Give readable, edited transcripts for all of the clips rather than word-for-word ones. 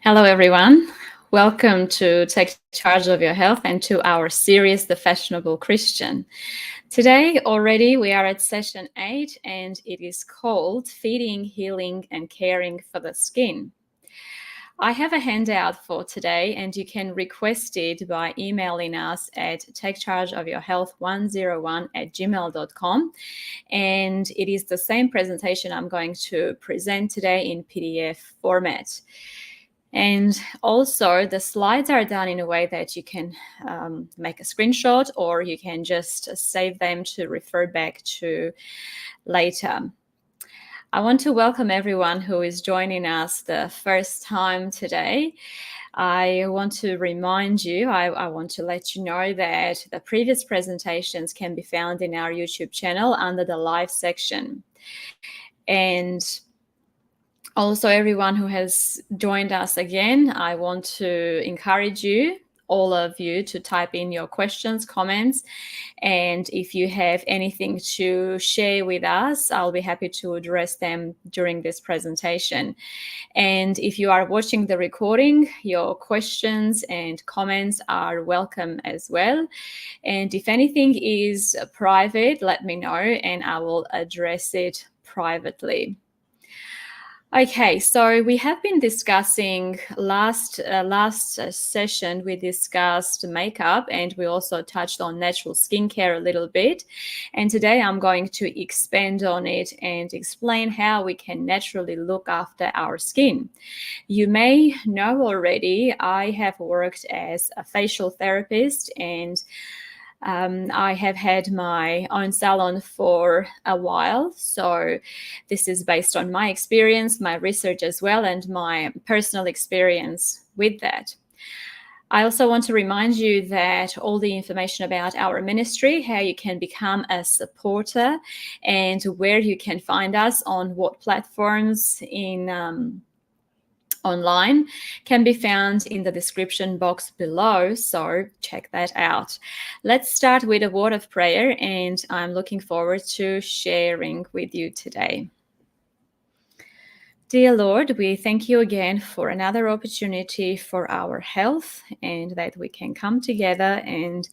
Hello, everyone. Welcome to Take Charge of Your Health and to our series, The Fashionable Christian. Today, already, we are at session 8, and it is called Feeding, Healing, and Caring for the Skin. I have a handout for today, and you can request it by emailing us at takechargeofyourhealth101@gmail.com. And it is the same presentation I'm going to present today in PDF format. And also, the slides are done in a way that you can make a screenshot, or you can just save them to refer back to later. I want to welcome everyone who is joining us the first time today. I want to remind you, I want to let you know that the previous presentations can be found in our YouTube channel under the live section. And also, everyone who has joined us again, I want to encourage you, all of you, to type in your questions, comments, and if you have anything to share with us, I'll be happy to address them during this presentation. And if you are watching the recording, your questions and comments are welcome as well. And if anything is private, let me know and I will address it privately. Okay, so we have been discussing last session, we discussed makeup and we also touched on natural skincare a little bit. And today I'm going to expand on it and explain how we can naturally look after our skin. You may know already, I have worked as a facial therapist and I have had my own salon for a while, so this is based on my experience, my research as well, and my personal experience with that. I also want to remind you that all the information about our ministry, how you can become a supporter, and where you can find us on what platforms in online can be found in the description box below, so check that out. Let's start with a word of prayer, and I'm looking forward to sharing with you today. Dear Lord, we thank you again for another opportunity for our health and that we can come together and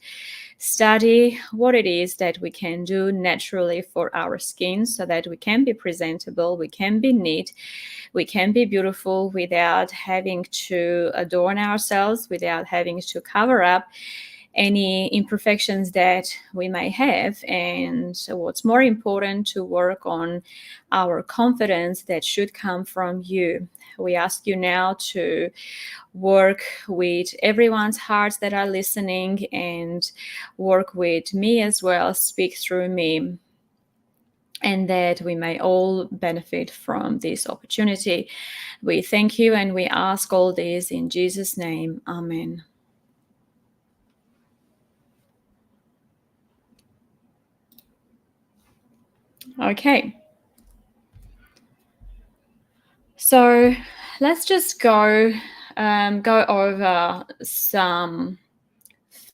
study what it is that we can do naturally for our skin so that we can be presentable, we can be neat, we can be beautiful without having to adorn ourselves, without having to cover up any imperfections that we may have, and what's more important, to work on our confidence that should come from you. We ask you now to work with everyone's hearts that are listening and work with me as well, speak through me, and that we may all benefit from this opportunity. We thank you and we ask all this in Jesus' name. Amen. Okay. So let's just go over some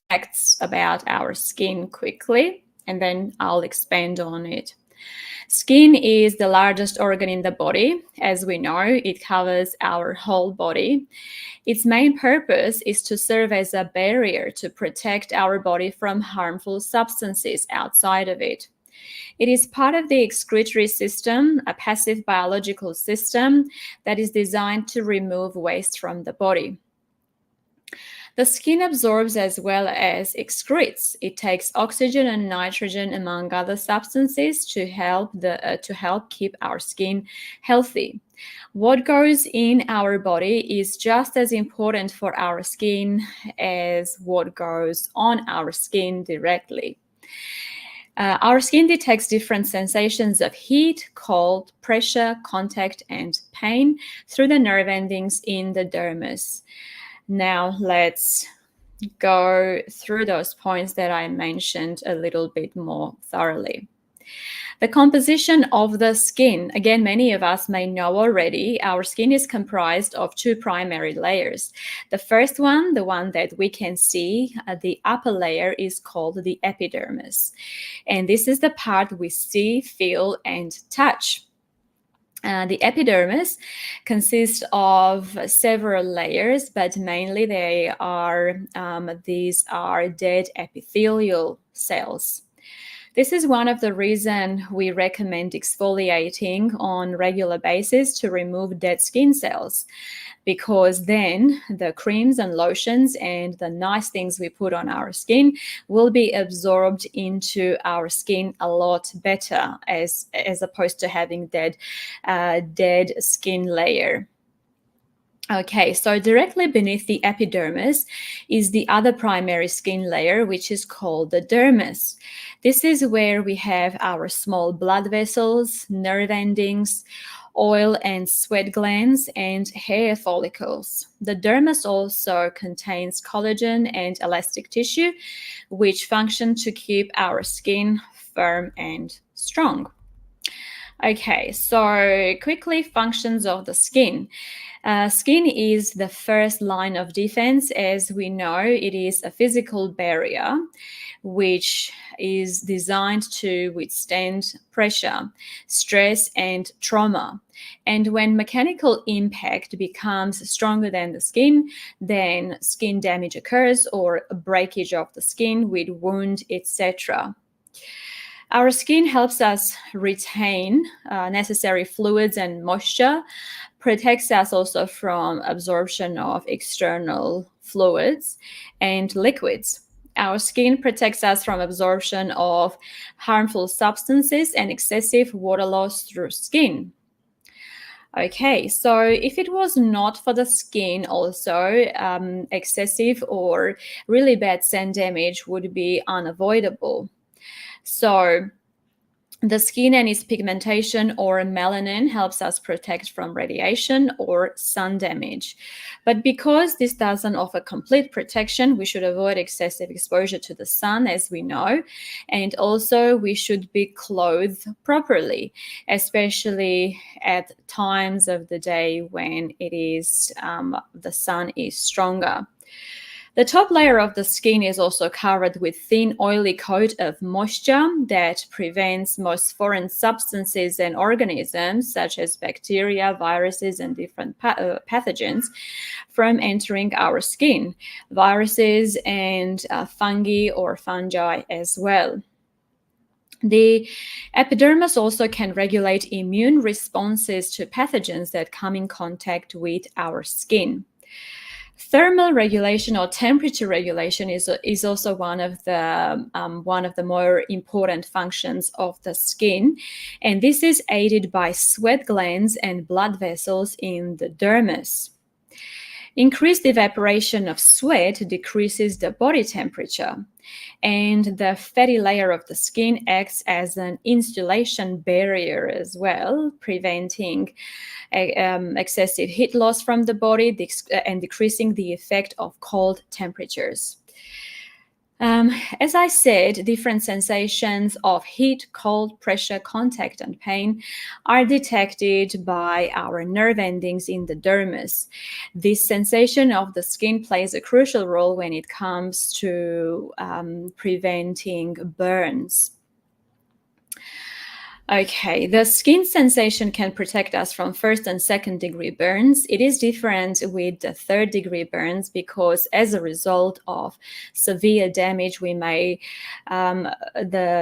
facts about our skin quickly, and then I'll expand on it. Skin is the largest organ in the body. As we know, it covers our whole body. Its main purpose is to serve as a barrier to protect our body from harmful substances outside of it. It is part of the excretory system, a passive biological system that is designed to remove waste from the body. The skin absorbs as well as excretes. It takes oxygen and nitrogen, among other substances, to help keep our skin healthy. What goes in our body is just as important for our skin as what goes on our skin directly. Our skin detects different sensations of heat, cold, pressure, contact, and pain through the nerve endings in the dermis. Now let's go through those points that I mentioned a little bit more thoroughly. The composition of the skin. Again, many of us may know already, our skin is comprised of two primary layers. The first one, the one that we can see, the upper layer, is called the epidermis. And this is the part we see, feel, and touch. The epidermis consists of several layers, but mainly these are dead epithelial cells. This is one of the reasons we recommend exfoliating on a regular basis to remove dead skin cells, because then the creams and lotions and the nice things we put on our skin will be absorbed into our skin a lot better as opposed to having dead skin layer. Okay, so directly beneath the epidermis is the other primary skin layer, which is called the dermis. This is where we have our small blood vessels, nerve endings, oil and sweat glands, and hair follicles. The dermis also contains collagen and elastic tissue, which function to keep our skin firm and strong. Okay, so quickly, functions of the skin. Skin is the first line of defense. As we know, it is a physical barrier which is designed to withstand pressure, stress, and trauma. And when mechanical impact becomes stronger than the skin, then skin damage occurs, or a breakage of the skin with wound, etc. Our skin helps us retain necessary fluids and moisture, protects us also from absorption of external fluids and liquids. Our skin protects us from absorption of harmful substances and excessive water loss through skin. Okay, so if it was not for the skin also, excessive or really bad sun damage would be unavoidable. So the skin and its pigmentation or melanin helps us protect from radiation or sun damage. But because this doesn't offer complete protection, we should avoid excessive exposure to the sun, as we know. And also we should be clothed properly, especially at times of the day when it is the sun is stronger. The top layer of the skin is also covered with thin, oily coat of moisture that prevents most foreign substances and organisms, such as bacteria, viruses, and different pathogens, from entering our skin. Viruses and fungi or fungi as well. The epidermis also can regulate immune responses to pathogens that come in contact with our skin. Thermal regulation or temperature regulation is also one of the more important functions of the skin, and this is aided by sweat glands and blood vessels in the dermis. Increased evaporation of sweat decreases the body temperature, and the fatty layer of the skin acts as an insulation barrier as well, preventing excessive heat loss from the body and decreasing the effect of cold temperatures. As I said, different sensations of heat, cold, pressure, contact, and pain are detected by our nerve endings in the dermis. This sensation of the skin plays a crucial role when it comes to preventing burns. Okay, the skin sensation can protect us from first and second degree burns. It is different with the third degree burns because as a result of severe damage, the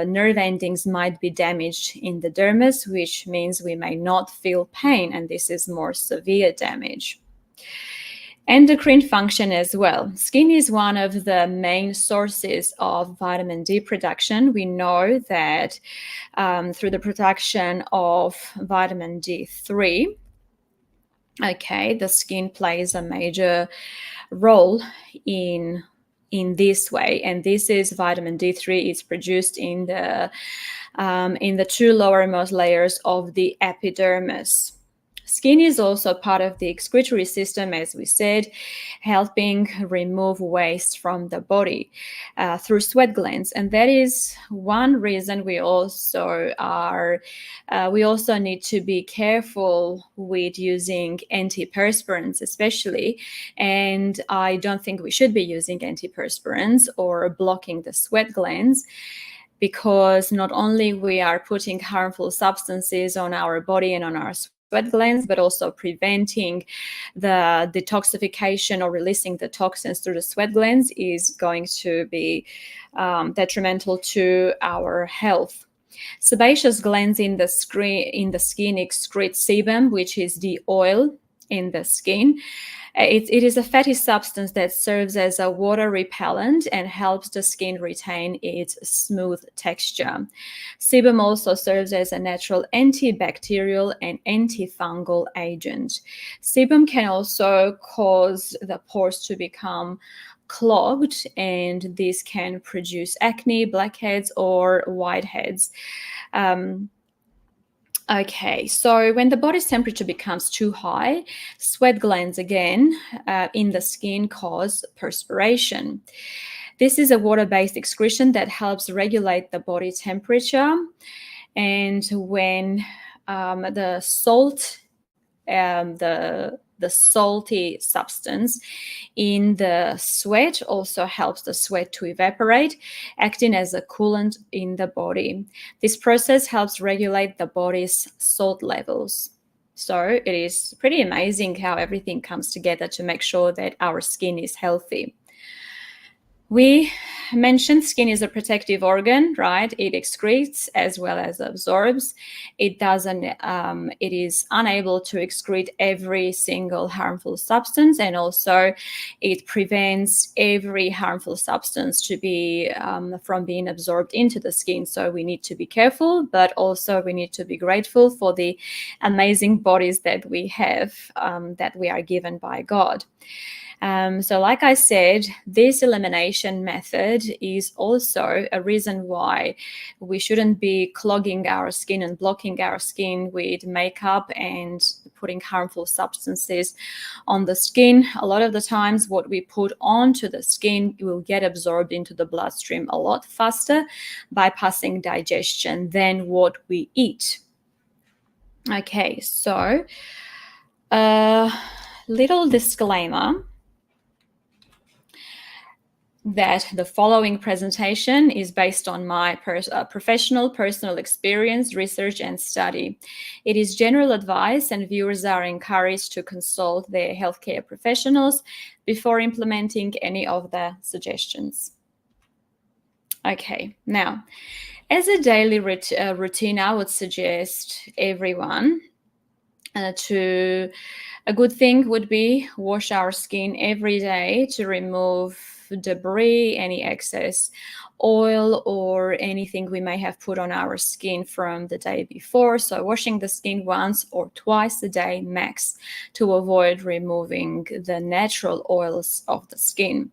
nerve endings might be damaged in the dermis, which means we may not feel pain, and this is more severe damage. Endocrine function as well. Skin is one of the main sources of vitamin D production. We know that through the production of vitamin D3, okay, the skin plays a major role in this way, and this is vitamin D3 is produced in the two lowermost layers of the epidermis. Skin is also part of the excretory system, as we said, helping remove waste from the body through sweat glands. And that is one reason we also need to be careful with using antiperspirants, especially. And I don't think we should be using antiperspirants or blocking the sweat glands, because not only we are putting harmful substances on our body and on our sweat glands, but also preventing the detoxification or releasing the toxins through the sweat glands is going to be detrimental to our health. Sebaceous glands in the skin excrete sebum, which is the oil in the skin. It is a fatty substance that serves as a water repellent and helps the skin retain its smooth texture. Sebum also serves as a natural antibacterial and antifungal agent. Sebum can also cause the pores to become clogged, and this can produce acne, blackheads, or whiteheads. Okay, so when the body's temperature becomes too high, sweat glands again in the skin cause perspiration. This is a water-based excretion that helps regulate the body temperature. And when the salt, the salty substance in the sweat also helps the sweat to evaporate, acting as a coolant in the body. This process helps regulate the body's salt levels. So it is pretty amazing how everything comes together to make sure that our skin is healthy. We mentioned skin is a protective organ, right? It excretes as well as absorbs. It is unable to excrete every single harmful substance, and also it prevents every harmful substance to be from being absorbed into the skin. So we need to be careful, but also we need to be grateful for the amazing bodies that we have, that we are given by God. So like I said, this elimination method is also a reason why we shouldn't be clogging our skin and blocking our skin with makeup and putting harmful substances on the skin. A lot of the times what we put onto the skin will get absorbed into the bloodstream a lot faster, bypassing digestion, than what we eat. Okay, so a little disclaimer that the following presentation is based on my professional personal experience, research, and study. It is general advice, and viewers are encouraged to consult their healthcare professionals before implementing any of the suggestions. Okay, now, as a daily routine, I would suggest everyone a good thing would be wash our skin every day to remove debris, any excess oil, or anything we may have put on our skin from the day before. So washing the skin once or twice a day max to avoid removing the natural oils of the skin.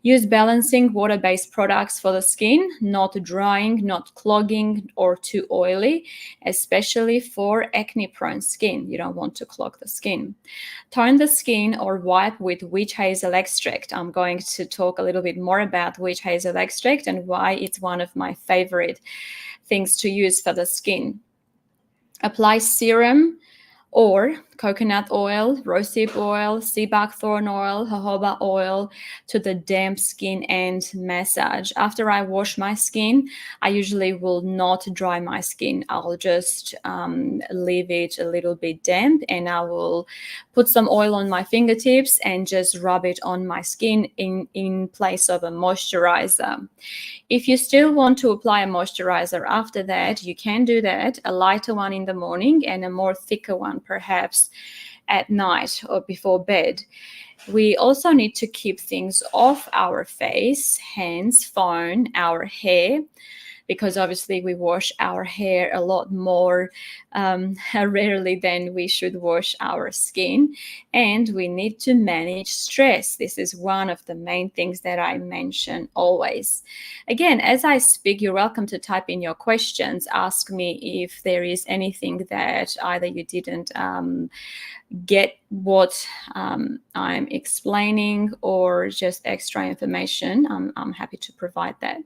Use balancing water-based products for the skin, not drying, not clogging, or too oily, especially for acne-prone skin. You don't want to clog the skin. Tone the skin or wipe with witch hazel extract. I'm going to talk a little bit more about witch hazel extract and why it's one of my favorite things to use for the skin. Apply serum or coconut oil, rosehip oil, sea buckthorn oil, jojoba oil to the damp skin and massage. After I wash my skin, I usually will not dry my skin. I'll just leave it a little bit damp, and I will put some oil on my fingertips and just rub it on my skin in place of a moisturizer. If you still want to apply a moisturizer after that, you can do that, a lighter one in the morning and a more thicker one perhaps at night or before bed. We also need to keep things off our face, hands, phone, our hair, because obviously we wash our hair a lot more rarely than we should wash our skin. And we need to manage stress. This is one of the main things that I mention always. Again, as I speak, you're welcome to type in your questions. Ask me if there is anything that either you didn't get what I'm explaining or just extra information. I'm happy to provide that.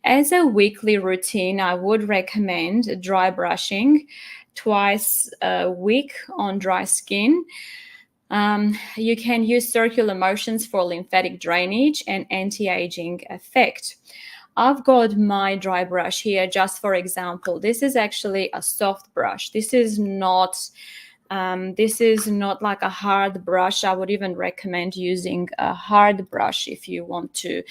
As a weekly routine, I would recommend dry brushing twice a week on dry skin. You can use circular motions for lymphatic drainage and anti-aging effect. I've got my dry brush here just for example. This is actually a soft brush. This is not like a hard brush. I would even recommend using a hard brush if you want to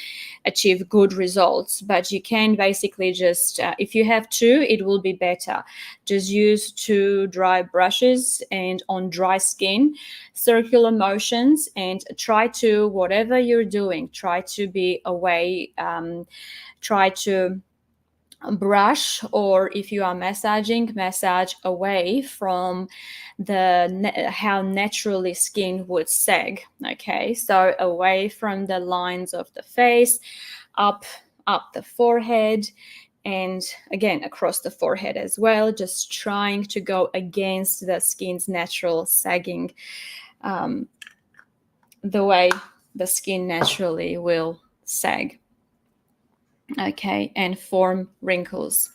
achieve good results. But you can basically just, if you have two, it will be better. Just use two dry brushes and on dry skin, circular motions, and try to, whatever you're doing, try to be away, try to brush, or if you are massaging, massage away from how naturally skin would sag. Okay, so away from the lines of the face, up the forehead, and again across the forehead as well, just trying to go against the skin's natural sagging, the way the skin naturally will sag. Okay, and form wrinkles.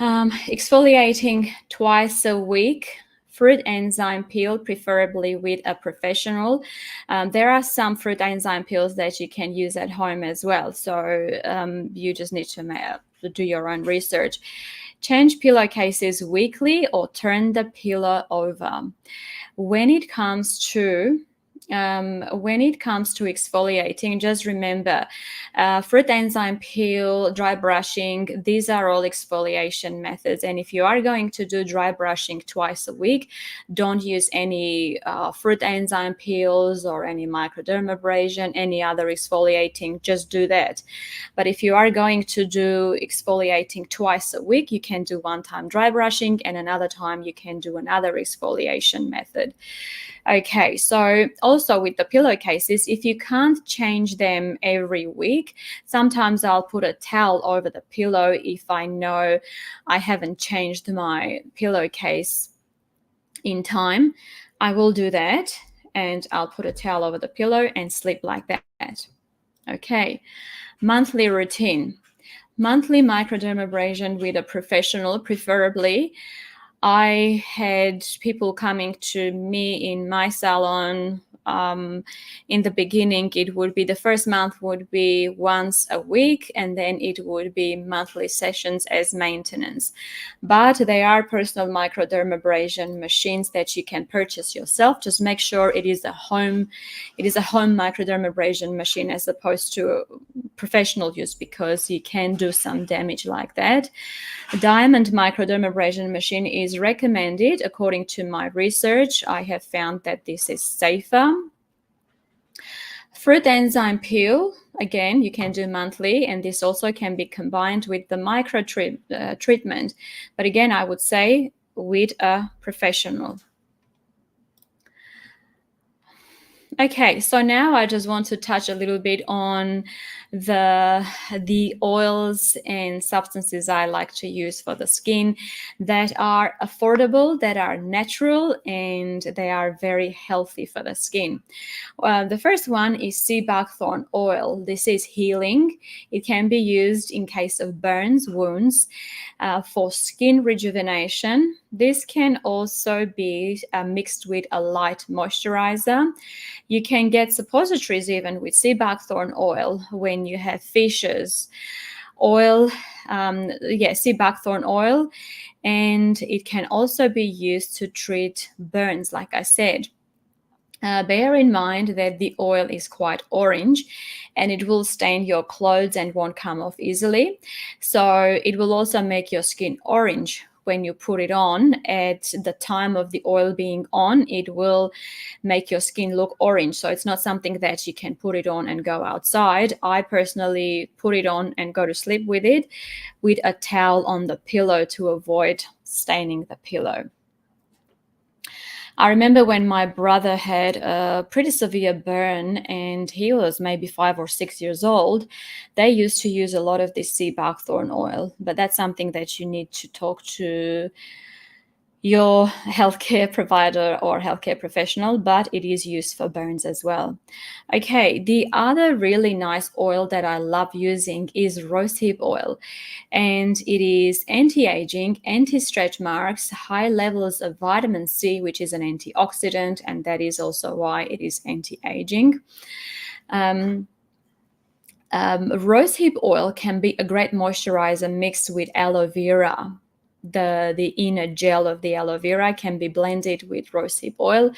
Exfoliating twice a week, fruit enzyme peel, preferably with a professional. There are some fruit enzyme peels that you can use at home as well, so you just need to do your own research. Change pillowcases weekly or turn the pillow over. When it comes to exfoliating, just remember fruit enzyme peel, dry brushing, these are all exfoliation methods. And if you are going to do dry brushing twice a week, don't use any fruit enzyme peels or any microdermabrasion, any other exfoliating, just do that. But if you are going to do exfoliating twice a week, you can do one time dry brushing and another time you can do another exfoliation method. Okay, so also with the pillowcases, if you can't change them every week, sometimes I'll put a towel over the pillow if I know I haven't changed my pillowcase in time. I will do that and I'll put a towel over the pillow and sleep like that. Okay, monthly routine. Monthly microdermabrasion with a professional, preferably. I had people coming to me in my salon. In the beginning, it would be the first month would be once a week, and then it would be monthly sessions as maintenance. But there are personal microdermabrasion machines that you can purchase yourself. Just make sure it is a home microdermabrasion machine as opposed to professional use, because you can do some damage like that. A diamond microdermabrasion machine is recommended. According to my research, I have found that this is safer. Fruit enzyme peel, again, you can do monthly, and this also can be combined with the micro treatment. But again, I would say with a professional. Okay, so now I just want to touch a little bit on the oils and substances I like to use for the skin that are affordable, that are natural, and they are very healthy for the skin. The first one is sea buckthorn oil. This is healing. It can be used in case of burns, wounds, for skin rejuvenation. This can also be mixed with a light moisturizer. You can get suppositories even with sea buckthorn oil when you have fissures. Sea buckthorn oil, and it can also be used to treat burns, like I said. Bear in mind that the oil is quite orange and it will stain your clothes and won't come off easily. So it will also make your skin orange when you put it on at the time of the oil being on, it will make your skin look orange. So it's not something that you can put it on and go outside. I personally put it on and go to sleep with it, with a towel on the pillow to avoid staining the pillow. I remember when my brother had a pretty severe burn and he was maybe 5 or 6 years old, they used to use a lot of this sea buckthorn oil, but that's something that you need to talk to your healthcare provider or healthcare professional, but it is used for burns as well. Okay, the other really nice oil that I love using is rosehip oil, and it is anti-aging, anti-stretch marks, high levels of vitamin C, which is an antioxidant, and that is also why it is anti-aging. Rosehip oil can be a great moisturizer mixed with aloe vera. The inner gel of the aloe vera can be blended with rosehip oil,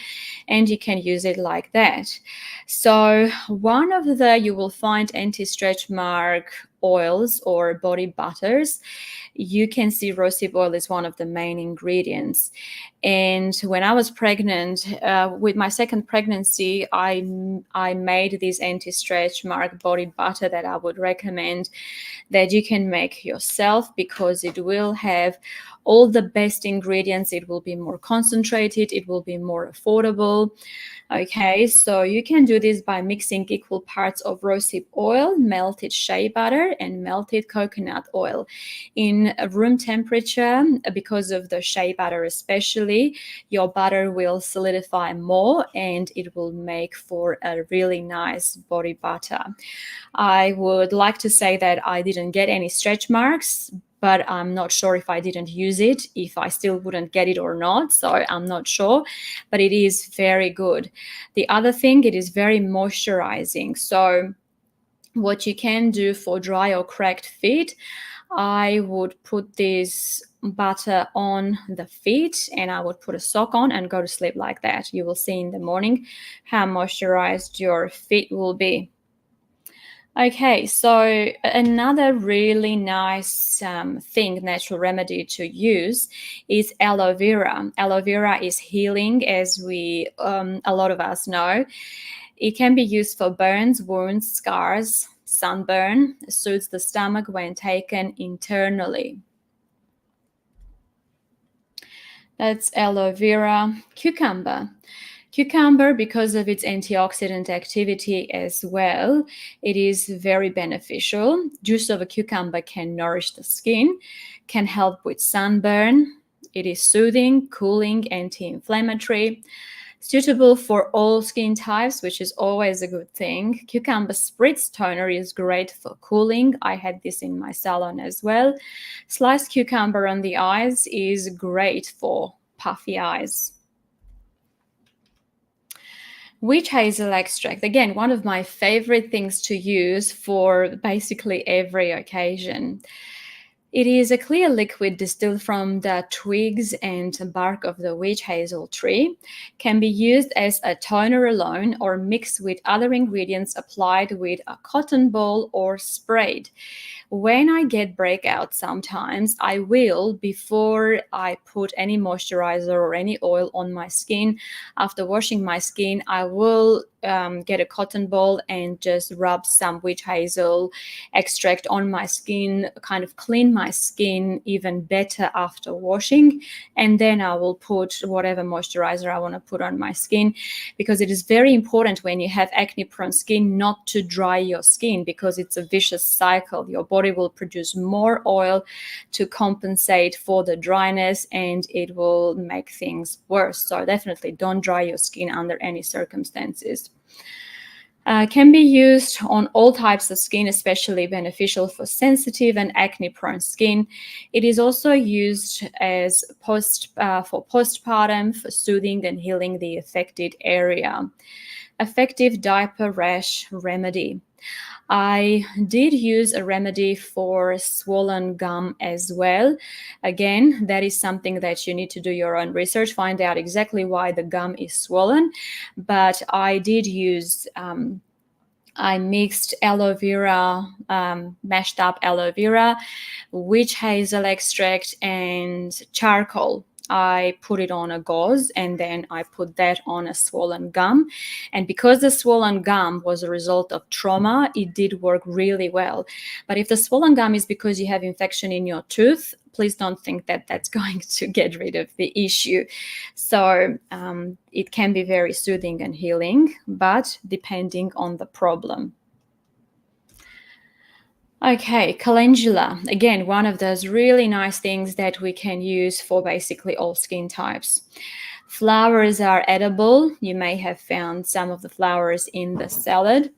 and you can use it like that. So one of you will find anti-stretch mark oils or body butters. You can see rosehip oil is one of the main ingredients. And when I was pregnant, with my second pregnancy, I made this anti-stretch mark body butter that I would recommend that you can make yourself, because it will have all the best ingredients. It will be more concentrated. It will be more affordable. Okay, so you can do this by mixing equal parts of rosehip oil, melted shea butter, and melted coconut oil in room temperature. Because of the shea butter especially, your butter will solidify more and it will make for a really nice body butter. I would like to say that I didn't get any stretch marks, but I'm not sure if I didn't use it, if I still wouldn't get it or not. So I'm not sure, but it is very good. The other thing, it is very moisturizing. So what you can do for dry or cracked feet, I would put this butter on the feet and I would put a sock on and go to sleep like that. You will see in the morning how moisturized your feet will be. Okay, so another really nice thing, natural remedy to use is aloe vera. Aloe vera is healing, as we a lot of us know. It can be used for burns, wounds, scars, sunburn. Soothes the stomach when taken internally. That's aloe vera. Cucumber. Cucumber, because of its antioxidant activity as well, it is very beneficial. Juice of a cucumber can nourish the skin, can help with sunburn. It is soothing, cooling, anti-inflammatory, suitable for all skin types, which is always a good thing. Cucumber spritz toner is great for cooling. I had this in my salon as well. Sliced cucumber on the eyes is great for puffy eyes. Witch hazel extract, again, one of my favorite things to use for basically every occasion. It is a clear liquid distilled from the twigs and bark of the witch hazel tree. Can be used as a toner alone or mixed with other ingredients, applied with a cotton ball or sprayed. When I get breakouts, sometimes I will, before I put any moisturizer or any oil on my skin, after washing my skin, I will get a cotton ball and just rub some witch hazel extract on my skin, kind of clean my skin even better after washing, and then I will put whatever moisturizer I want to put on my skin, because it is very important when you have acne prone skin not to dry your skin, because it's a vicious cycle. Your body will produce more oil to compensate for the dryness and it will make things worse. So definitely don't dry your skin under any circumstances. Can be used on all types of skin, especially beneficial for sensitive and acne-prone skin. It is also used as for postpartum, for soothing and healing the affected area. Effective diaper rash remedy. I did use a remedy for swollen gum as well. Again, that is something that you need to do your own research, find out exactly why the gum is swollen. But I did use I mixed aloe vera, mashed up aloe vera, witch hazel extract, and charcoal. I put it on a gauze, and then I put that on a swollen gum. And because the swollen gum was a result of trauma, it did work really well. But if the swollen gum is because you have infection in your tooth, please don't think that that's going to get rid of the issue. So it can be very soothing and healing, but depending on the problem. Okay, calendula. Again, one of those really nice things that we can use for basically all skin types. Flowers are edible. You may have found some of the flowers in the salad.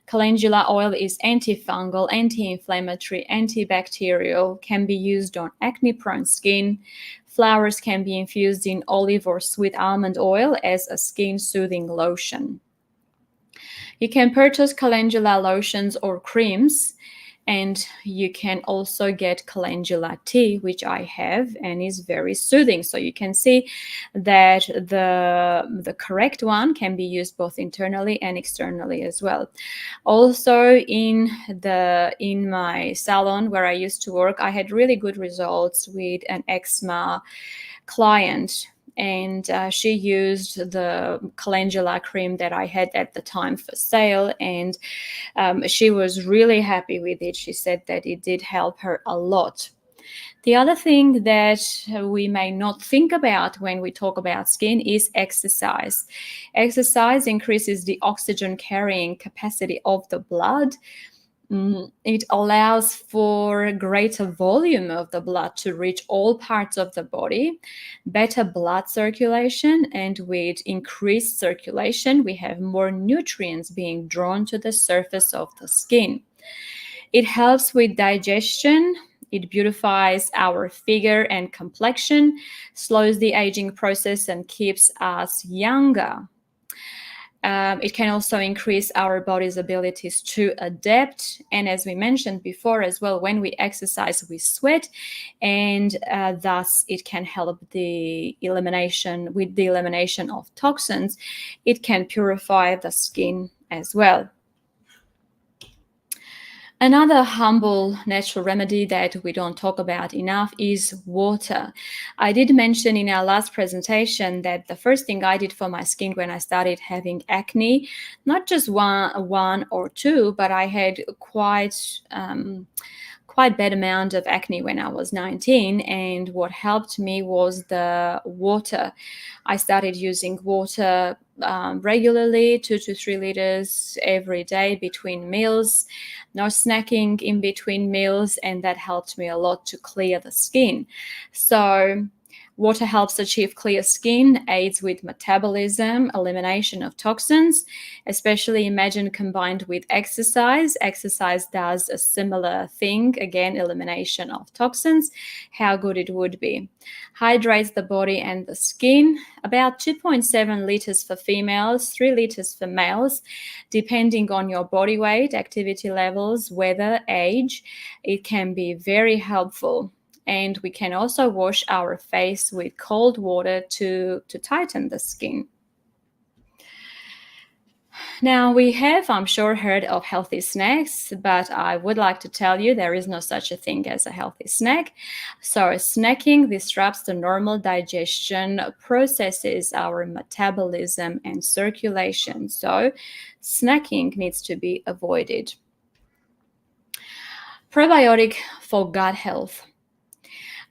Calendula oil is antifungal, anti-inflammatory, antibacterial, can be used on acne-prone skin. Flowers can be infused in olive or sweet almond oil as a skin soothing lotion. You can purchase calendula lotions or creams, and you can also get calendula tea, which I have, and is very soothing. So you can see that the correct one can be used both internally and externally as well. Also, in my salon where I used to work, I had really good results with an eczema client, and she used the calendula cream that I had at the time for sale, and she was really happy with it. She said that it did help her a lot. The other thing that we may not think about when we talk about skin is exercise. Exercise increases the oxygen carrying capacity of the blood. It allows for greater volume of the blood to reach all parts of the body, better blood circulation, and with increased circulation, we have more nutrients being drawn to the surface of the skin. It helps with digestion. It beautifies our figure and complexion, slows the aging process, and keeps us younger. It can also increase our body's abilities to adapt. And as we mentioned before as well, when we exercise, we sweat, and thus it can help with the elimination of toxins. It can purify the skin as well. Another humble natural remedy that we don't talk about enough is water. I did mention in our last presentation that the first thing I did for my skin when I started having acne, not just one or two, but I had quite bad amount of acne when I was 19, and what helped me was the water. I started using water regularly, 2 to 3 liters every day between meals, no snacking in between meals, and that helped me a lot to clear the skin. So water helps achieve clear skin, aids with metabolism, elimination of toxins, especially imagine combined with exercise. Exercise does a similar thing, again, elimination of toxins, how good it would be. Hydrates the body and the skin, about 2.7 liters for females, 3 liters for males, depending on your body weight, activity levels, weather, age. It can be very helpful. And we can also wash our face with cold water to tighten the skin. Now, we have, I'm sure, heard of healthy snacks, but I would like to tell you there is no such a thing as a healthy snack. So snacking disrupts the normal digestion processes, our metabolism and circulation. So snacking needs to be avoided. Probiotic for gut health.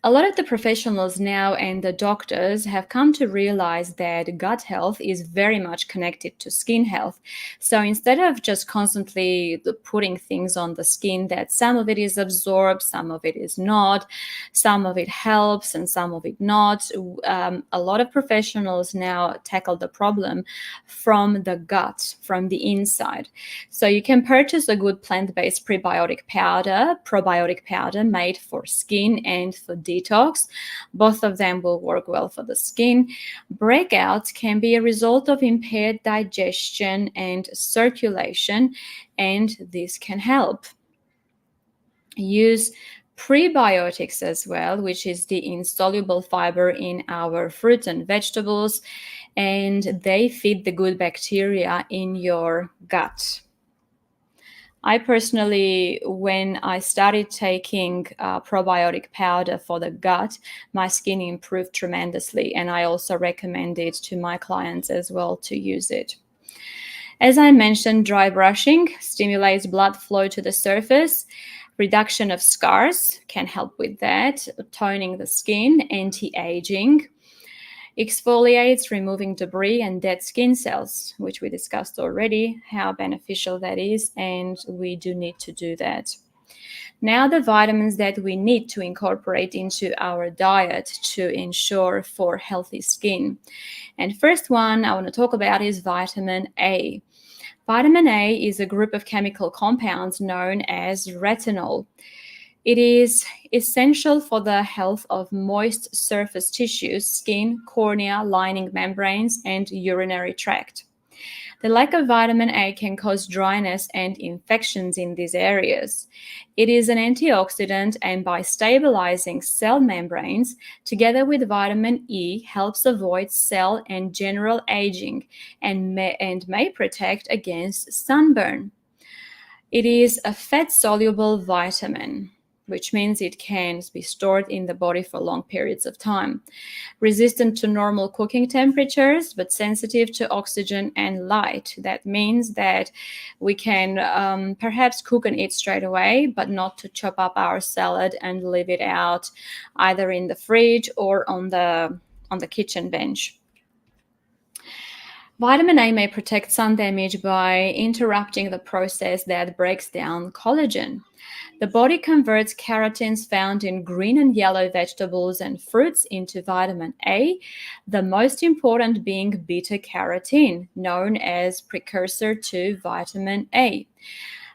A lot of the professionals now and the doctors have come to realize that gut health is very much connected to skin health. So instead of just constantly putting things on the skin, that some of it is absorbed, some of it is not, some of it helps and some of it not, a lot of professionals now tackle the problem from the gut, from the inside. So you can purchase a good plant-based probiotic powder made for skin and for detox. Both of them will work well for the skin. Breakouts can be a result of impaired digestion and circulation, and this can help. Use prebiotics as well, which is the insoluble fiber in our fruits and vegetables, and they feed the good bacteria in your gut. I personally, when I started taking probiotic powder for the gut, my skin improved tremendously, and I also recommend it to my clients as well to use it. As I mentioned, dry brushing stimulates blood flow to the surface. Reduction of scars can help with that, toning the skin, anti-aging. Exfoliates, removing debris and dead skin cells, which we discussed already, how beneficial that is, and we do need to do that. Now, the vitamins that we need to incorporate into our diet to ensure for healthy skin. And first one I want to talk about is vitamin A. Vitamin A is a group of chemical compounds known as retinol. It is essential for the health of moist surface tissues, skin, cornea, lining membranes, and urinary tract. The lack of vitamin A can cause dryness and infections in these areas. It is an antioxidant, and by stabilizing cell membranes, together with vitamin E, helps avoid cell and general aging and may protect against sunburn. It is a fat-soluble vitamin, which means it can be stored in the body for long periods of time. Resistant to normal cooking temperatures, but sensitive to oxygen and light. That means that we can perhaps cook and eat straight away, but not to chop up our salad and leave it out either in the fridge or on the kitchen bench. Vitamin A may protect sun damage by interrupting the process that breaks down collagen. The body converts carotenes found in green and yellow vegetables and fruits into vitamin A, the most important being beta-carotene, known as precursor to vitamin A.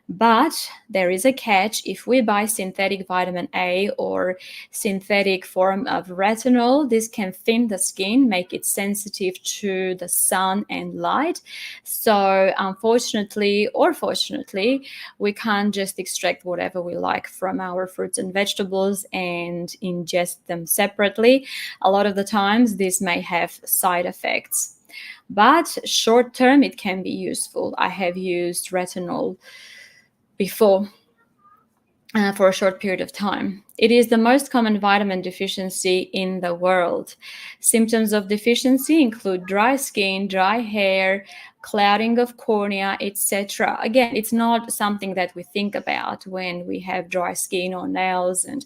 But there is a catch. If we buy synthetic vitamin A or synthetic form of retinol, this can thin the skin, make it sensitive to the sun and light. So unfortunately or fortunately, we can't just extract whatever we like from our fruits and vegetables and ingest them separately. A lot of the times this may have side effects. But short term, it can be useful. I have used retinol before for a short period of time. It is the most common vitamin deficiency in the world. Symptoms of deficiency include dry skin, dry hair, clouding of cornea, etc. Again, it's not something that we think about when we have dry skin or nails and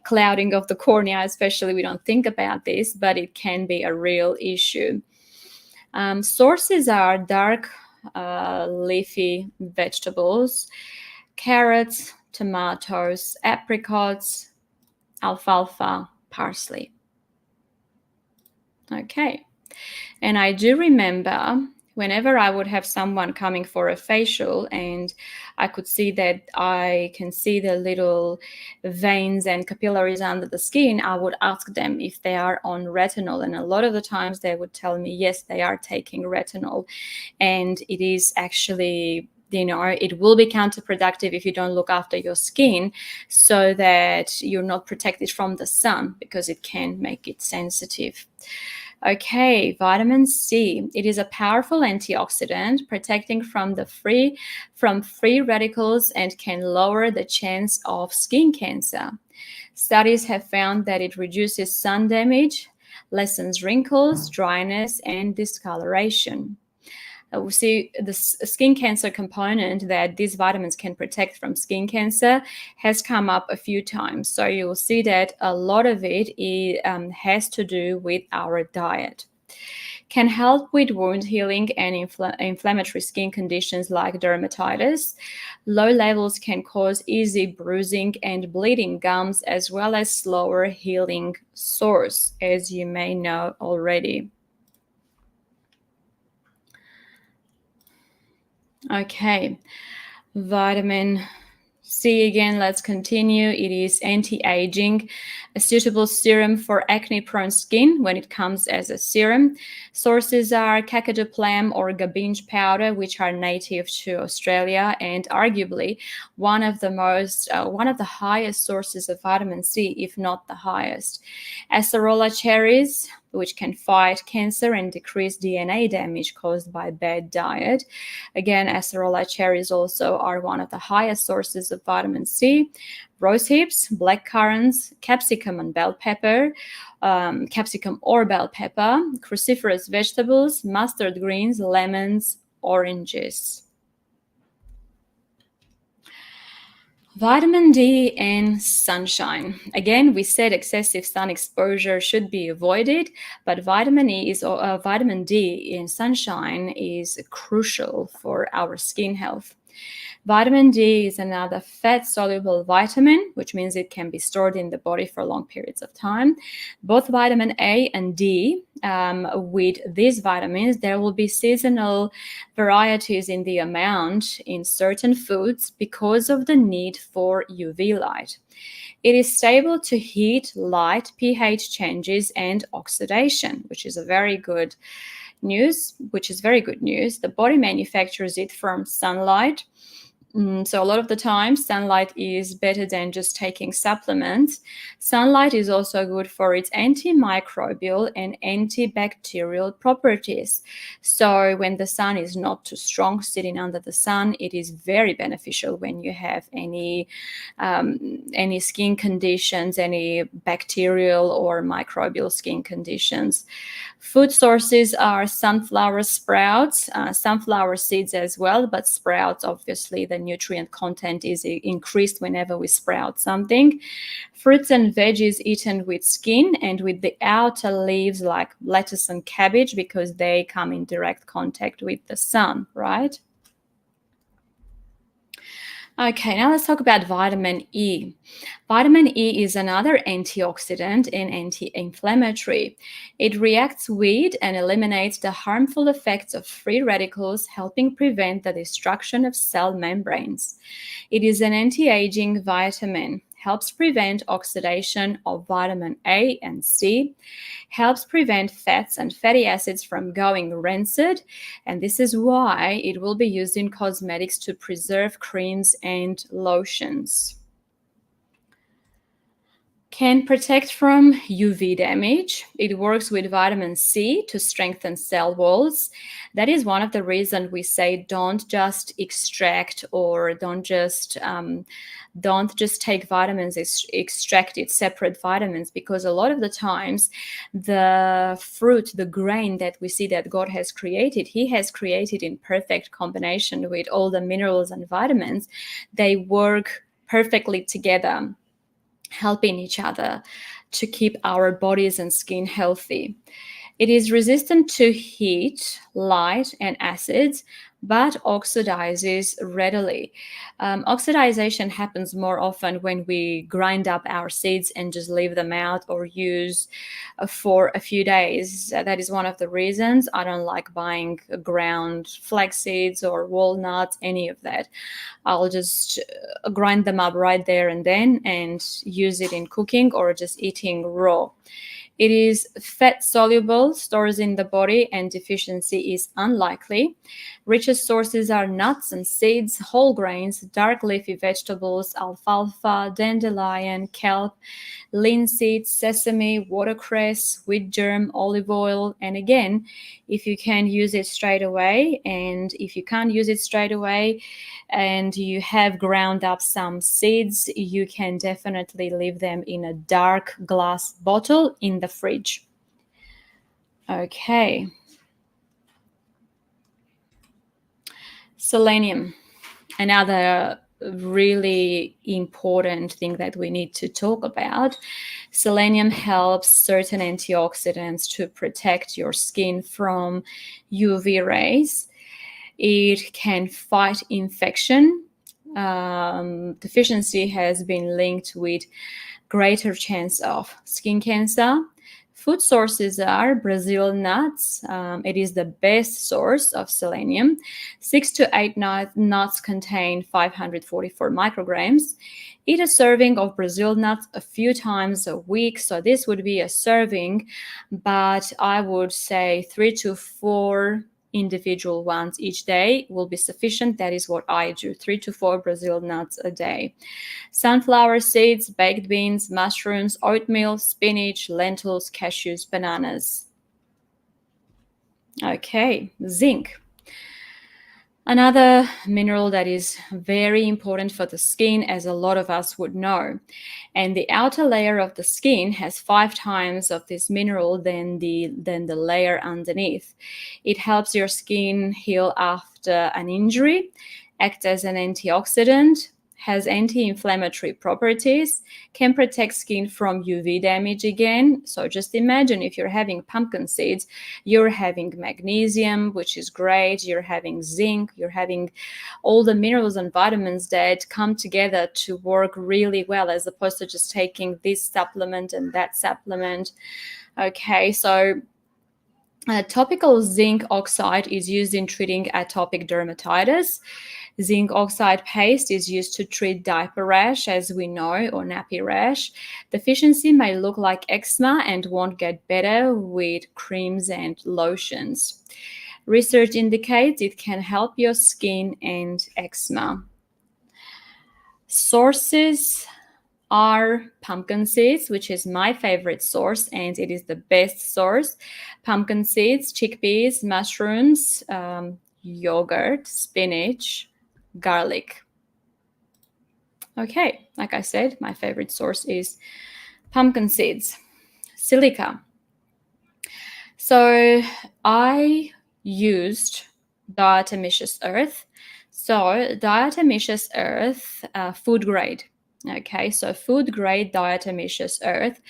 clouding of the cornea, especially. We don't think about this, but it can be a real issue. Sources are dark leafy vegetables, carrots, tomatoes, apricots, alfalfa, parsley. Okay. And I do remember whenever I would have someone coming for a facial and I could see that I can see the little veins and capillaries under the skin, I would ask them if they are on retinol. And a lot of the times they would tell me, yes, they are taking retinol. And it is actually, it will be counterproductive if you don't look after your skin so that you're not protected from the sun, because it can make it sensitive. Okay, vitamin C. It is a powerful antioxidant protecting from free radicals and can lower the chance of skin cancer. Studies have found that it reduces sun damage, lessens wrinkles, dryness, and discoloration. We see the skin cancer component that these vitamins can protect from skin cancer has come up a few times. So you will see that a lot of it has to do with our diet. Can help with wound healing and inflammatory skin conditions like dermatitis. Low levels can cause easy bruising and bleeding gums, as well as slower healing sores, as you may know already. Okay, vitamin C again, let's continue. It is anti-aging, a suitable serum for acne-prone skin when it comes as a serum. Sources are kakadu plum or gabinge powder, which are native to Australia and arguably one of the highest sources of vitamin C, if not the highest. Acerola cherries, which can fight cancer and decrease DNA damage caused by bad diet. Again, acerola cherries also are one of the highest sources of vitamin C. Rose hips, black currants, capsicum and bell pepper, capsicum or bell pepper, cruciferous vegetables, mustard greens, lemons, oranges. Vitamin D and sunshine. Again, we said excessive sun exposure should be avoided, but vitamin D in sunshine is crucial for our skin health. Vitamin D is another fat-soluble vitamin, which means it can be stored in the body for long periods of time. Both vitamin A and D, with these vitamins, there will be seasonal varieties in the amount in certain foods because of the need for UV light. It is stable to heat, light, pH changes, and oxidation, which is very good news. The body manufactures it from sunlight. So a lot of the time, sunlight is better than just taking supplements. Sunlight is also good for its antimicrobial and antibacterial properties. So when the sun is not too strong, sitting under the sun, it is very beneficial when you have any skin conditions, any bacterial or microbial skin conditions. Food sources are sunflower sprouts, sunflower seeds as well, but sprouts, obviously, the nutrient content is increased whenever we sprout something. Fruits and veggies eaten with skin and with the outer leaves like lettuce and cabbage because they come in direct contact with the sun, right? Okay, now let's talk about vitamin E. Vitamin E is another antioxidant and anti-inflammatory. It reacts with and eliminates the harmful effects of free radicals, helping prevent the destruction of cell membranes. It is an anti-aging vitamin, helps prevent oxidation of vitamin A and C, helps prevent fats and fatty acids from going rancid, and this is why it will be used in cosmetics to preserve creams and lotions. Can protect from UV damage. It works with vitamin C to strengthen cell walls. That is one of the reasons we say don't just extract or don't just take vitamins, extracted separate vitamins, because a lot of the times the fruit, the grain that we see that God has created, He has created in perfect combination with all the minerals and vitamins. They work perfectly together, helping each other to keep our bodies and skin healthy. It is resistant to heat, light, and acids, but oxidizes readily. Oxidization happens more often when we grind up our seeds and just leave them out or use for a few days. That is one of the reasons I don't like buying ground flax seeds or walnuts, any of that. I'll just grind them up right there and then and use it in cooking or just eating raw. It is fat soluble, stores in the body, and deficiency is unlikely. Richest sources are nuts and seeds, whole grains, dark leafy vegetables, alfalfa, dandelion, kelp, linseed, sesame, watercress, wheat germ, olive oil. And again, if you can use it straight away, and if you can't use it straight away and you have ground up some seeds, you can definitely leave them in a dark glass bottle in the fridge. Okay. Selenium, another really important thing that we need to talk about. Selenium helps certain antioxidants to protect your skin from UV rays. It can fight infection. Deficiency has been linked with greater chance of skin cancer. Food sources are Brazil nuts. It is the best source of selenium. 6 to 8 nuts contain 544 micrograms. Eat a serving of Brazil nuts a few times a week. So this would be a serving, but I would say 3 to 4 individual ones each day will be sufficient. That is what I do, 3 to 4 Brazil nuts a day. Sunflower seeds, baked beans, mushrooms, oatmeal, spinach, lentils, cashews, bananas. Okay, zinc. Another mineral that is very important for the skin, as a lot of us would know. And the outer layer of the skin has 5 times of this mineral than the layer underneath. It helps your skin heal after an injury, acts as an antioxidant, has anti-inflammatory properties, can protect skin from UV damage again. So just imagine if you're having pumpkin seeds, you're having magnesium, which is great, you're having zinc, you're having all the minerals and vitamins that come together to work really well, as opposed to just taking this supplement and that supplement. Okay, so topical zinc oxide is used in treating atopic dermatitis. Zinc oxide paste is used to treat diaper rash, as we know, or nappy rash. Deficiency may look like eczema and won't get better with creams and lotions. Research indicates it can help your skin and eczema. Sources are pumpkin seeds, which is my favorite source, and it is the best source. Pumpkin seeds, chickpeas, mushrooms, yogurt, spinach, garlic. Okay, like I said, my favorite source is pumpkin seeds. Silica. So I used diatomaceous earth. So diatomaceous earth, food grade. Okay, so food grade diatomaceous earth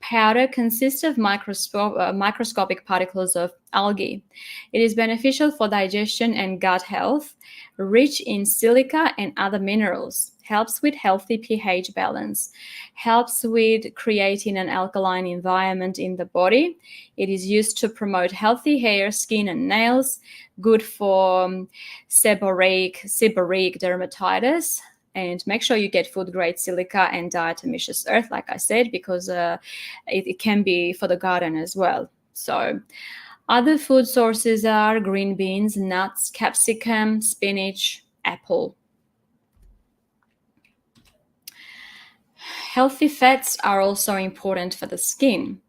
powder consists of microscopic particles of algae. It is beneficial for digestion and gut health, rich in silica and other minerals, helps with healthy pH balance, helps with creating an alkaline environment in the body. It is used to promote healthy hair, skin, and nails, good for seborrheic dermatitis. And make sure you get food grade silica and diatomaceous earth, like I said, because it can be for the garden as well. So other food sources are green beans, nuts, capsicum, spinach, apple. Healthy fats are also important for the skin.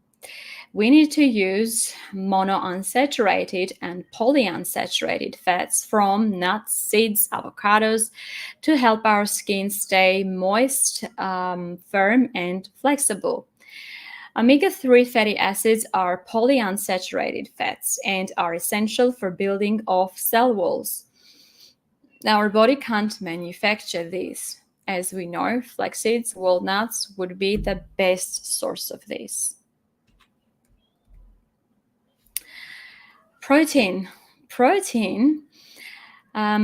We need to use monounsaturated and polyunsaturated fats from nuts, seeds, avocados to help our skin stay moist, firm, and flexible. Omega-3 fatty acids are polyunsaturated fats and are essential for building of cell walls. Now, our body can't manufacture these. As we know, flax seeds, walnuts would be the best source of these. Protein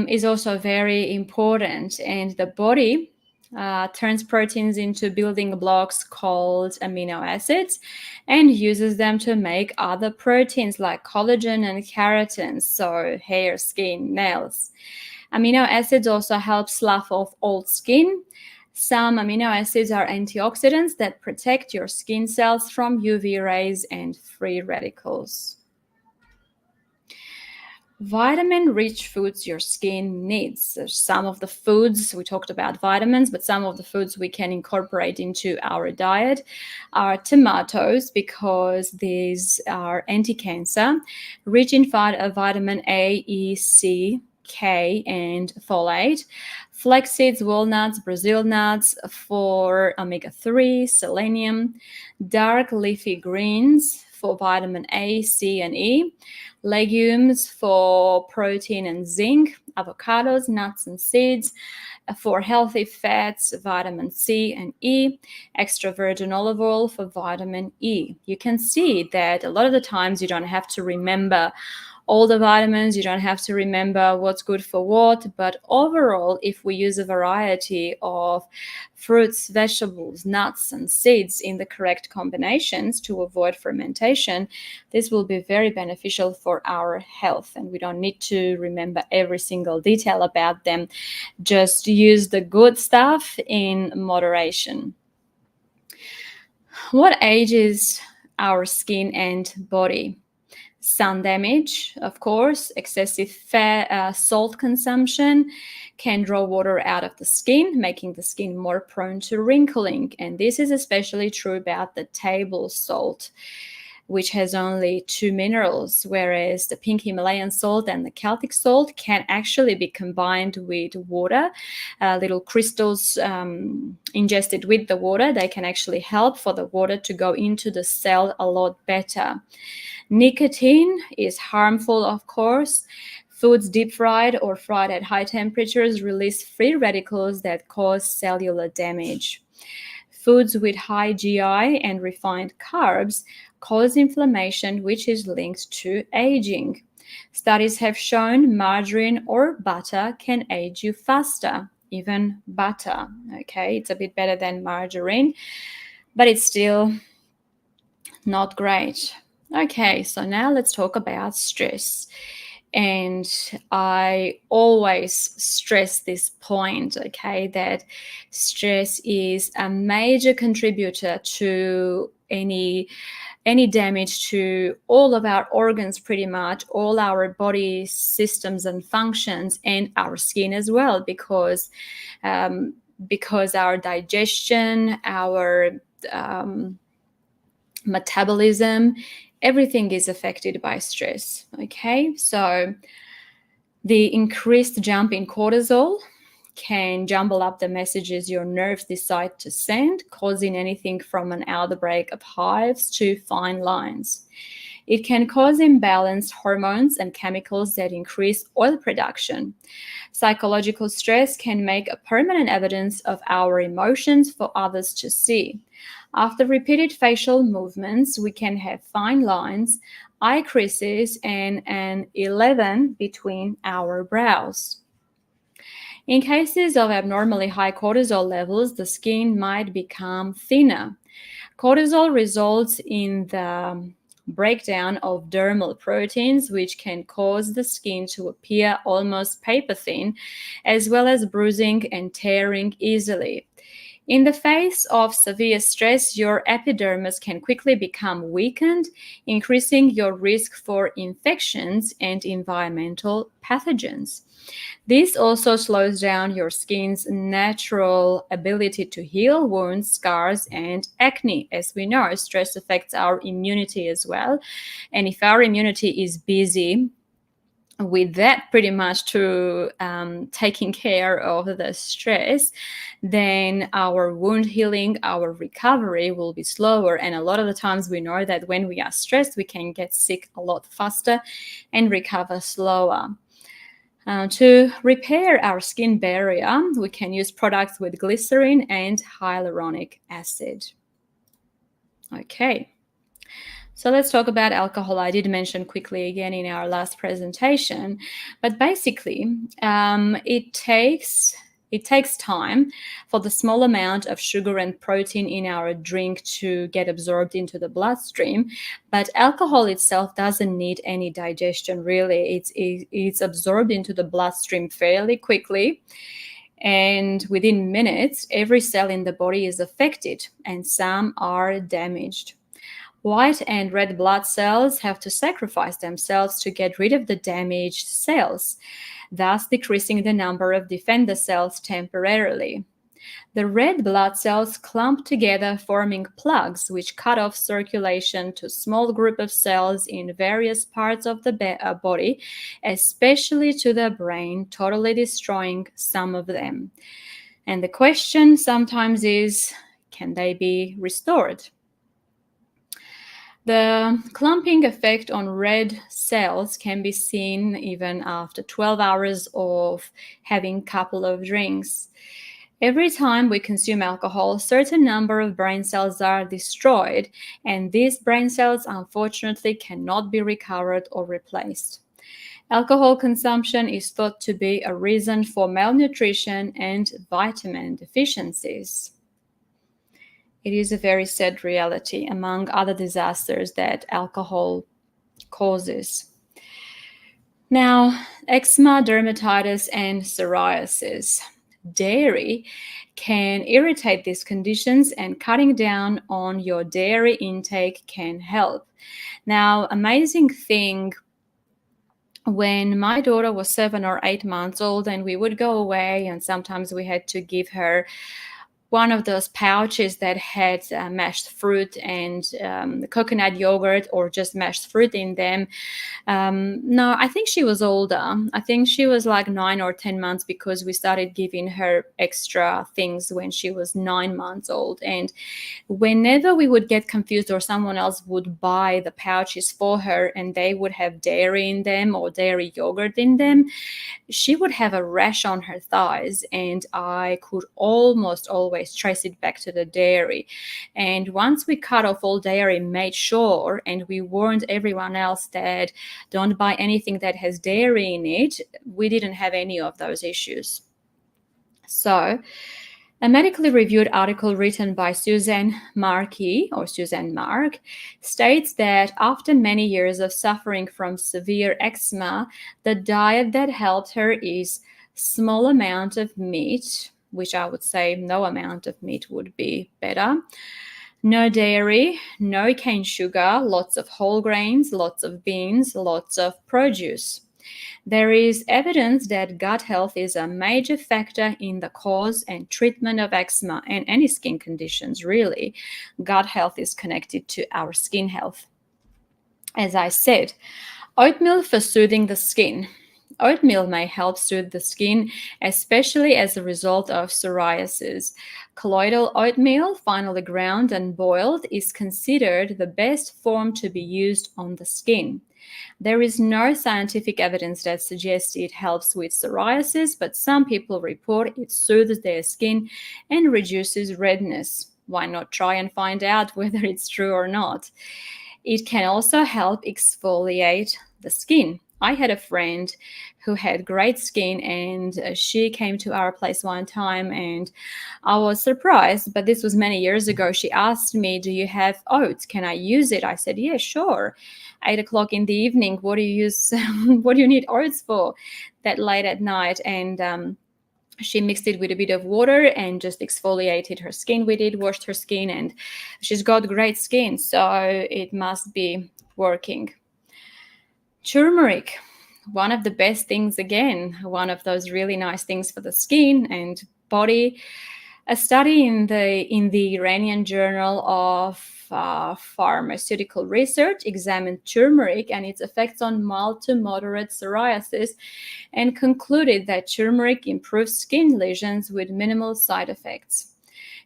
is also very important, and the body turns proteins into building blocks called amino acids and uses them to make other proteins like collagen and keratin, so hair, skin, nails. Amino acids also help slough off old skin. Some amino acids are antioxidants that protect your skin cells from UV rays and free radicals. Vitamin-rich foods your skin needs. Some of the foods, we talked about vitamins, but some of the foods we can incorporate into our diet are tomatoes, because these are anti-cancer, rich in vitamin A, E, C, K, and folate. Flax seeds, walnuts, Brazil nuts for omega-3, selenium, dark leafy greens for vitamin A, C, and E, legumes for protein and zinc, avocados, nuts, and seeds for healthy fats, vitamin C and E, extra virgin olive oil for vitamin E. You can see that a lot of the times you don't have to remember all the vitamins, you don't have to remember what's good for what, but overall, if we use a variety of fruits, vegetables, nuts, and seeds in the correct combinations to avoid fermentation, this will be very beneficial for our health, and we don't need to remember every single detail about them. Just use the good stuff in moderation. What ages our skin and body? Sun damage, of course, excessive salt consumption can draw water out of the skin, making the skin more prone to wrinkling. And this is especially true about the table salt, which has only 2 minerals, whereas the pink Himalayan salt and the Celtic salt can actually be combined with water. Little crystals ingested with the water, they can actually help for the water to go into the cell a lot better. Nicotine is harmful, of course. Foods deep fried or fried at high temperatures release free radicals that cause cellular damage. Foods with high GI and refined carbs cause inflammation, which is linked to aging. Studies have shown margarine or butter can age you faster, even butter. Okay, it's a bit better than margarine, but it's still not great. Okay, so now let's talk about stress. And I always stress this point, okay, that stress is a major contributor to any damage to all of our organs, pretty much all our body systems and functions, and our skin as well, because our digestion, our metabolism, everything is affected by stress. Okay, so the increased jump in cortisol can jumble up the messages your nerves decide to send, causing anything from an outbreak of hives to fine lines. It can cause imbalanced hormones and chemicals that increase oil production. Psychological stress can make a permanent evidence of our emotions for others to see. After repeated facial movements, we can have fine lines, eye creases, and an 11 between our brows. In cases of abnormally high cortisol levels, the skin might become thinner. Cortisol results in the breakdown of dermal proteins, which can cause the skin to appear almost paper thin, as well as bruising and tearing easily. In the face of severe stress, your epidermis can quickly become weakened, increasing your risk for infections and environmental pathogens. This also slows down your skin's natural ability to heal wounds, scars, and acne. As we know, stress affects our immunity as well. And if our immunity is busy with that, pretty much to taking care of the stress, then our wound healing, our recovery will be slower. And a lot of the times we know that when we are stressed, we can get sick a lot faster and recover slower. To repair our skin barrier, we can use products with glycerin and hyaluronic acid. Okay. So let's talk about alcohol. I did mention quickly again in our last presentation, but basically it takes time for the small amount of sugar and protein in our drink to get absorbed into the bloodstream. But alcohol itself doesn't need any digestion, really. It's absorbed into the bloodstream fairly quickly. And within minutes, every cell in the body is affected and some are damaged. White and red blood cells have to sacrifice themselves to get rid of the damaged cells, thus decreasing the number of defender cells temporarily. The red blood cells clump together, forming plugs, which cut off circulation to a small group of cells in various parts of the body, especially to the brain, totally destroying some of them. And the question sometimes is, can they be restored? The clumping effect on red cells can be seen even after 12 hours of having a couple of drinks. Every time we consume alcohol, a certain number of brain cells are destroyed, and these brain cells unfortunately cannot be recovered or replaced. Alcohol consumption is thought to be a reason for malnutrition and vitamin deficiencies. It is a very sad reality among other disasters that alcohol causes. Now, eczema, dermatitis, and psoriasis. dairy can irritate these conditions, and cutting down on your dairy intake can help. Now, amazing thing, when my daughter was 7 or 8 months old and we would go away, and sometimes we had to give her one of those pouches that had mashed fruit and coconut yogurt, or just mashed fruit in them. No, I think she was older. I think she was like 9 or 10 months, because we started giving her extra things when she was 9 months old. And whenever we would get confused, or someone else would buy the pouches for her and they would have dairy in them or dairy yogurt in them, she would have a rash on her thighs, and I could almost always trace it back to the dairy. And once we cut off all dairy, made sure, and we warned everyone else that don't buy anything that has dairy in it, we didn't have any of those issues. So, a medically reviewed article written by Suzanne Markey, or Suzanne Mark, states that after many years of suffering from severe eczema, the diet that helped her is small amount of meat, which I would say no amount of meat would be better. No dairy, no cane sugar, lots of whole grains, lots of beans, lots of produce. There is evidence that gut health is a major factor in the cause and treatment of eczema and any skin conditions, really. Gut health is connected to our skin health. As I said, oatmeal for soothing the skin. Oatmeal may help soothe the skin, especially as a result of psoriasis. Colloidal oatmeal, finely ground and boiled, is considered the best form to be used on the skin. There is no scientific evidence that suggests it helps with psoriasis, but some people report it soothes their skin and reduces redness. Why not try and find out whether it's true or not? It can also help exfoliate the skin. I had a friend who had great skin, and she came to our place one time, and I was surprised, but this was many years ago. She asked me, "Do you have oats? Can I use it?" I said, "Yeah, sure." 8 o'clock in the evening, what do you use? What do you need oats for that late at night? And she mixed it with a bit of water and just exfoliated her skin with it, washed her skin, and she's got great skin. So it must be working. Turmeric, one of the best things, again, one of those really nice things for the skin and body. A study in the Iranian Journal of Pharmaceutical Research examined turmeric and its effects on mild to moderate psoriasis, and concluded that turmeric improves skin lesions with minimal side effects.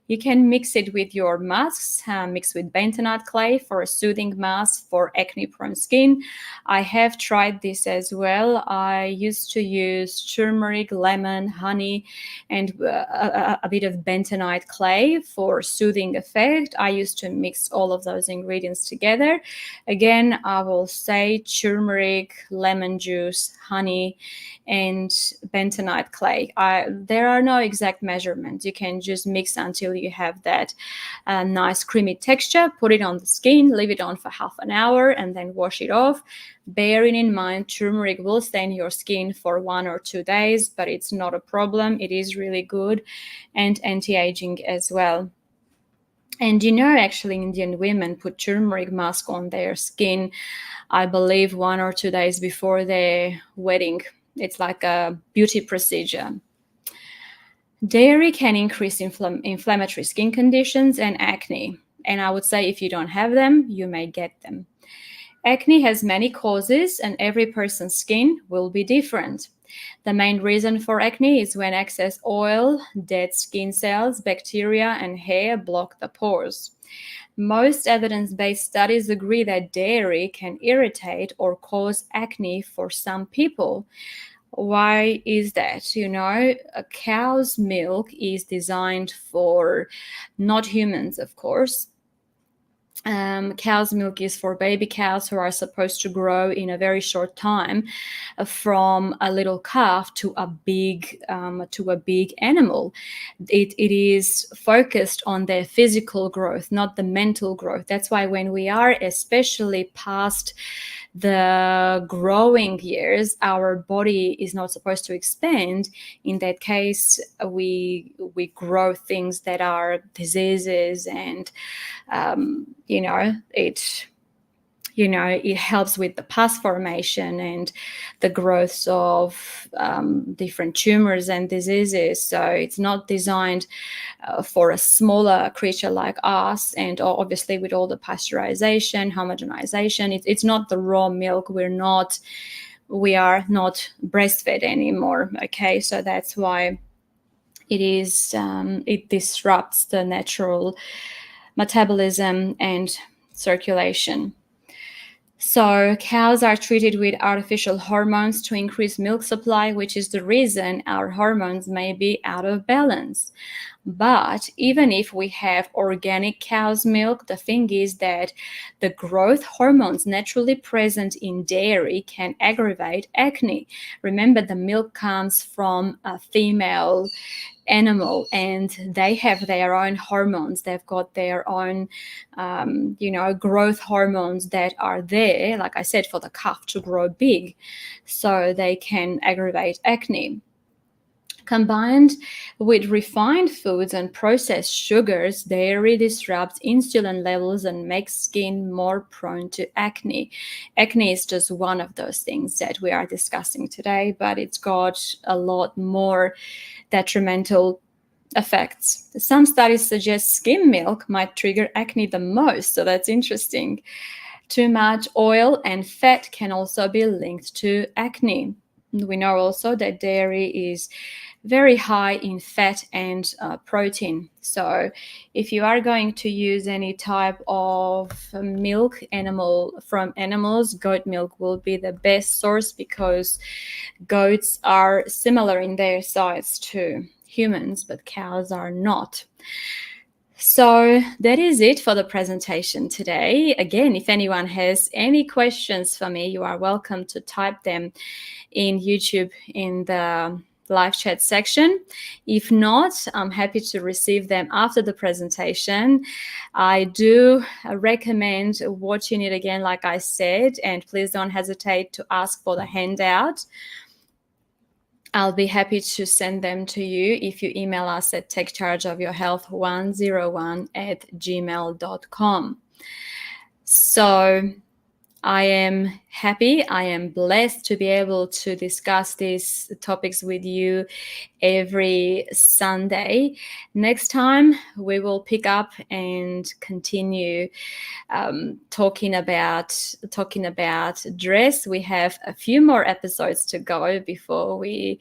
You can mix it with your masks, mix with bentonite clay for a soothing mask for acne-prone skin. I have tried this as well. I used to use turmeric, lemon, honey, and a bit of bentonite clay for soothing effect. I used to mix all of those ingredients together. Again, I will say turmeric, lemon juice, honey, and bentonite clay. There are no exact measurements. You can just mix until you have that nice creamy texture. Put it on the skin, leave it on for half an hour, and then wash it off. Bearing in mind, turmeric will stain your skin for 1 or 2 days, but it's not a problem. It is really good and anti-aging as well. And actually Indian women put turmeric mask on their skin, I believe 1 or 2 days before their wedding. It's like a beauty procedure. Dairy can increase inflammatory skin conditions and acne. And I would say if you don't have them, you may get them. Acne has many causes, and every person's skin will be different. The main reason for acne is when excess oil, dead skin cells, bacteria, and hair block the pores. Most evidence-based studies agree that dairy can irritate or cause acne for some people. Why is that? A cow's milk is designed for not humans, of course. Cow's milk is for baby cows who are supposed to grow in a very short time from a little calf to a big animal. It is focused on their physical growth, not the mental growth. That's why when we are especially past the growing years, our body is not supposed to expand. In that case, we grow things that are diseases, and it helps with the pus formation and the growth of different tumors and diseases. So it's not designed for a smaller creature like us. And obviously with all the pasteurization, homogenization, it's not the raw milk. We are not breastfed anymore. Okay, so that's why it disrupts the natural metabolism and circulation. So cows are treated with artificial hormones to increase milk supply, which is the reason our hormones may be out of balance. But even if we have organic cow's milk, the thing is that the growth hormones naturally present in dairy can aggravate acne. Remember, the milk comes from a female animal, and they have their own hormones. They've got their own growth hormones that are there, like I said, for the calf to grow big, so they can aggravate acne. Combined with refined foods and processed sugars, dairy disrupts insulin levels and makes skin more prone to acne. Acne is just one of those things that we are discussing today, but it's got a lot more detrimental effects. Some studies suggest skim milk might trigger acne the most, so that's interesting. Too much oil and fat can also be linked to acne. We know also that dairy is very high in fat and protein. So if you are going to use any type of milk from animals, goat milk will be the best source, because goats are similar in their size to humans, but cows are not. So that is it for the presentation today. Again, if anyone has any questions for me, you are welcome to type them in YouTube in the live chat section. If not, I'm happy to receive them after the presentation. I do recommend watching it again, like I said, and please don't hesitate to ask for the handout. I'll be happy to send them to you if you email us at takechargeofyourhealth101@gmail.com. So I am happy, I am blessed to be able to discuss these topics with you every Sunday. Next time, we will pick up and continue talking about dress. We have a few more episodes to go before we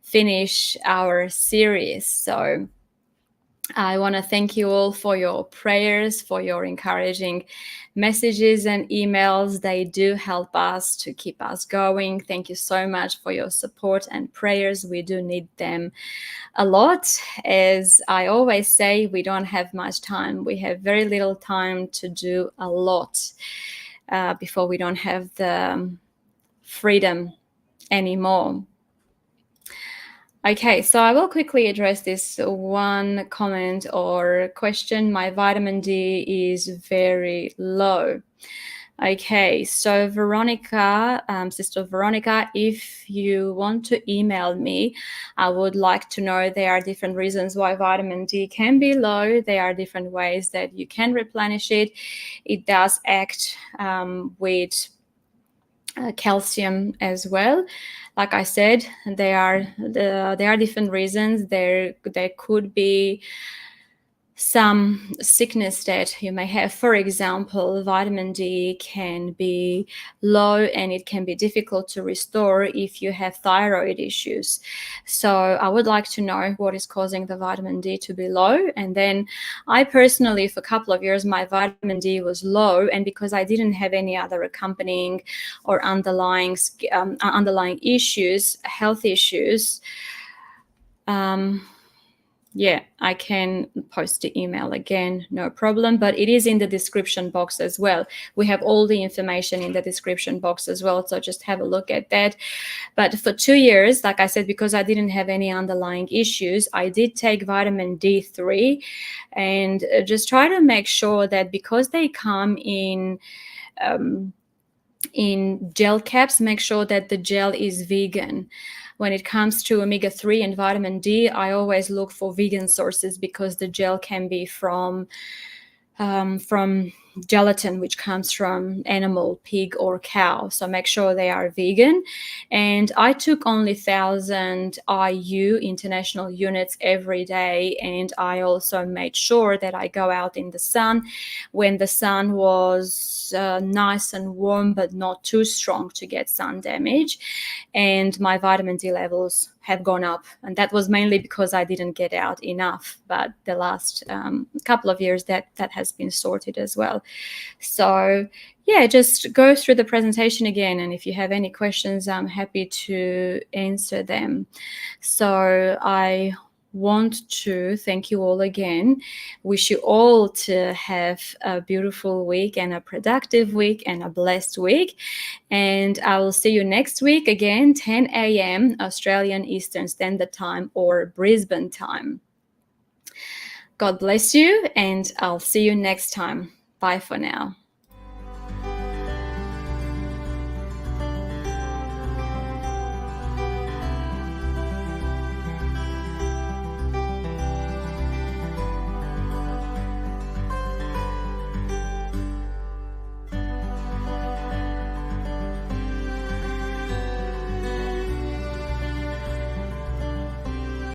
finish our series. So I want to thank you all for your prayers, for your encouraging messages and emails. They do help us to keep us going. Thank you so much for your support and prayers. We do need them a lot. As I always say, we don't have much time. We have very little time to do a lot before we don't have the freedom anymore. Okay, so I will quickly address this one comment or question. My vitamin D is very low. Okay, so Veronica, Sister Veronica, if you want to email me, I would like to know there are different reasons why vitamin D can be low. There are different ways that you can replenish it. It does act with calcium as well. Like I said, there are different reasons. There could be some sickness that you may have. For example, vitamin D can be low and it can be difficult to restore if you have thyroid issues. So I would like to know what is causing the vitamin D to be low. And then I personally, for a couple of years, my vitamin D was low, and because I didn't have any other accompanying or underlying issues, health issues, yeah, I can post the email again, no problem, but it is in the description box as well. We have all the information in the description box as well, so just have a look at that. But for 2 years, like I said, because I didn't have any underlying issues, I did take vitamin D3 and just try to make sure that because they come in gel caps, make sure that the gel is vegan. When it comes to omega-3 and vitamin D, I always look for vegan sources because the gel can be from gelatin, which comes from animal, pig or cow. So make sure they are vegan. And I took only 1,000 IU, international units, every day. And I also made sure that I go out in the sun when the sun was nice and warm, but not too strong to get sun damage. And my vitamin D levels have gone up, and that was mainly because I didn't get out enough. But the last couple of years, that has been sorted as well. So yeah, just go through the presentation again, and if you have any questions, I'm happy to answer them. So I want to thank you all again. Wish you all to have a beautiful week and a productive week and a blessed week. And I will see you next week again, 10 a.m. Australian Eastern Standard Time or Brisbane time. God bless you, and I'll see you next time. Bye for now.